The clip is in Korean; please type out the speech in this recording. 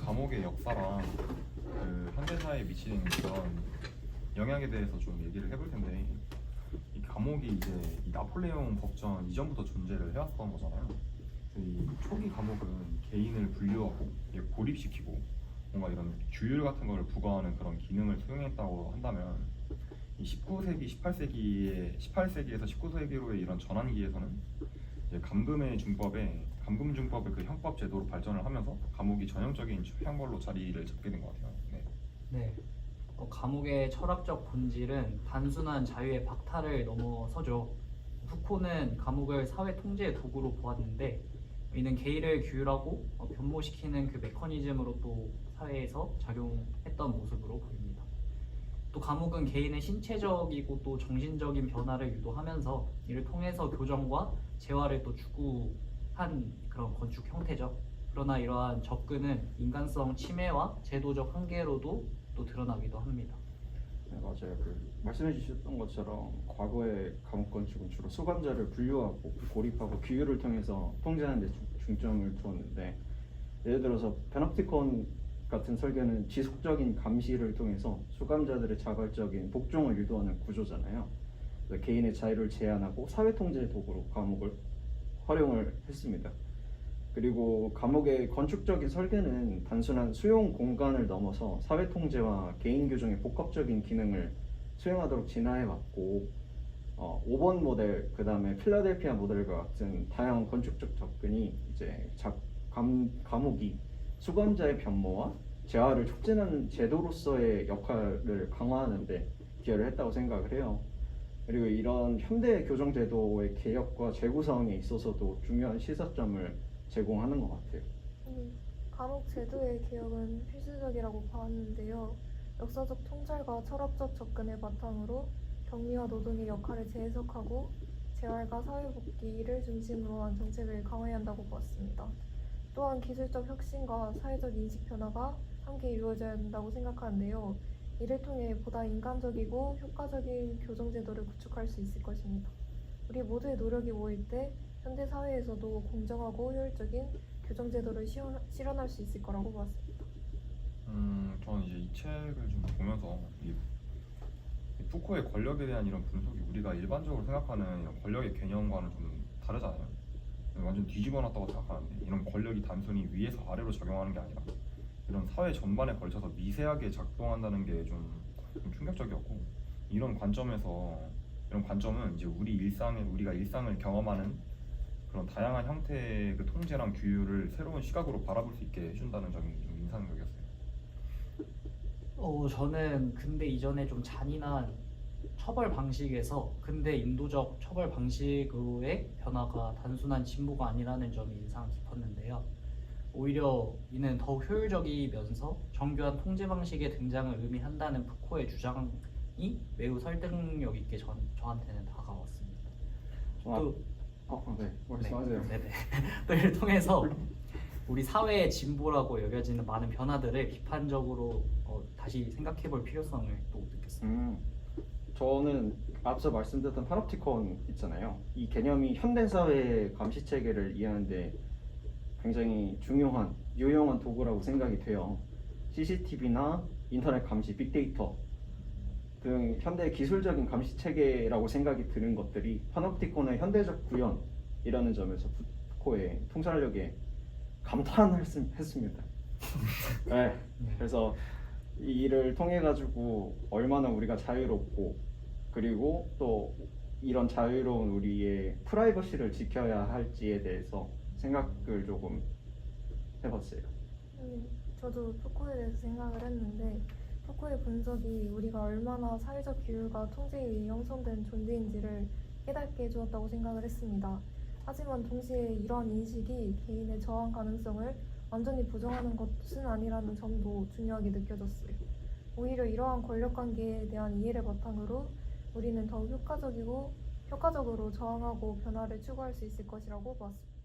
감옥의 역사랑 그 현대사에 미치는 그런 영향에 대해서 좀 얘기를 해볼 텐데, 이 감옥이 이제 이 나폴레옹 법전 이전부터 존재를 해왔던 거잖아요. 이 초기 감옥은 개인을 분류하고 이게 고립시키고 뭔가 이런 규율 같은 걸 부과하는 그런 기능을 수행했다고 한다면, 이 19세기, 18세기에서 19세기로의 이런 전환기에서는 이제 감금 중법의 그 형법 제도로 발전을 하면서 감옥이 전형적인 형벌로 자리를 잡게 된 것 같아요. 네. 네. 감옥의 철학적 본질은 단순한 자유의 박탈을 넘어서죠. 푸코는 감옥을 사회 통제의 도구로 보았는데, 이는 개인을 규율하고 변모시키는 그 메커니즘으로 또 사회에서 작용했던 모습으로 보입니다. 또 감옥은 개인의 신체적이고 또 정신적인 변화를 유도하면서 이를 통해서 교정과 재활을 또 추구한 그런 건축 형태죠. 그러나 이러한 접근은 인간성 침해와 제도적 한계로도 또 드러나기도 합니다. 네, 맞아요. 말씀해 주셨던 것처럼 과거의 감옥 건축은 주로 수감자를 분류하고 고립하고 규율을 통해서 통제하는 데 중점을 두었는데, 예를 들어서 페놉티콘 같은 설계는 지속적인 감시를 통해서 수감자들의 자발적인 복종을 유도하는 구조잖아요. 그래서 개인의 자유를 제한하고 사회 통제의 도구로 감옥을 활용을 했습니다. 그리고 감옥의 건축적인 설계는 단순한 수용 공간을 넘어서 사회 통제와 개인 규정의 복합적인 기능을 수행하도록 진화해왔고, 5번 모델, 그 다음에 필라델피아 모델과 같은 다양한 건축적 접근이 이제 감옥이 수감자의 변모와 재활을 촉진하는 제도로서의 역할을 강화하는 데 기여를 했다고 생각을 해요. 그리고 이런 현대 교정 제도의 개혁과 재구성에 있어서도 중요한 시사점을 제공하는 것 같아요. 감옥 제도의 개혁은 필수적이라고 보았는데요. 역사적 통찰과 철학적 접근을 바탕으로 격리와 노동의 역할을 재해석하고 재활과 사회복귀를 중심으로 한 정책을 강화해야 한다고 보았습니다. 또한 기술적 혁신과 사회적 인식 변화가 함께 이루어져야 한다고 생각하는데요. 이를 통해 보다 인간적이고 효과적인 교정제도를 구축할 수 있을 것입니다. 우리 모두의 노력이 모일 때 현대 사회에서도 공정하고 효율적인 교정제도를 실현할 수 있을 거라고 보았습니다. 저는 이제 이 책을 좀 보면서 이 푸코의 권력에 대한 이런 분석이 우리가 일반적으로 생각하는 이런 권력의 개념과는 좀 다르잖아요. 완전 뒤집어놨다고 생각하는데, 이런 권력이 단순히 위에서 아래로 작용하는 게 아니라 이런 사회 전반에 걸쳐서 미세하게 작동한다는 게 좀 충격적이었고, 이런 관점은 이제 우리가 일상을 경험하는 그런 다양한 형태의 그 통제랑 규율을 새로운 시각으로 바라볼 수 있게 해준다는 점이 좀 인상적이었어요. 저는 근대 이전에 좀 잔인한 처벌 방식에서 근대 인도적 처벌 방식으로의 변화가 단순한 진보가 아니라는 점이 인상 깊었는데요. 오히려 이는 더욱 효율적이면서 정교한 통제 방식의 등장을 의미한다는 푸코의 주장이 매우 설득력 있게 저한테는 다가왔습니다. 네, 말씀하세요. 네네. 또 이를 통해서 우리 사회의 진보라고 여겨지는 많은 변화들을 비판적으로 다시 생각해볼 필요성을 또 느꼈습니다. 저는 앞서 말씀드렸던 파놉티콘 있잖아요. 이 개념이 현대 사회의 감시 체계를 이해하는데 굉장히 중요한, 유용한 도구라고 생각이 돼요. CCTV나 인터넷 감시, 빅데이터 등 현대 기술적인 감시 체계라고 생각이 드는 것들이 파놉티콘의 현대적 구현이라는 점에서 푸코의 통찰력에 감탄했습니다. 네, 그래서 이 일을 통해 가지고 얼마나 우리가 자유롭고, 그리고 또 이런 자유로운 우리의 프라이버시를 지켜야 할지에 대해서 생각을 조금 해봤어요. 저도 푸코에 대해서 생각을 했는데, 푸코의 분석이 우리가 얼마나 사회적 규율과 통제에 의해 형성된 존재인지를 깨닫게 해주었다고 생각을 했습니다. 하지만 동시에 이러한 인식이 개인의 저항 가능성을 완전히 부정하는 것은 아니라는 점도 중요하게 느껴졌어요. 오히려 이러한 권력 관계에 대한 이해를 바탕으로 우리는 더욱 효과적으로 저항하고 변화를 추구할 수 있을 것이라고 보았습니다.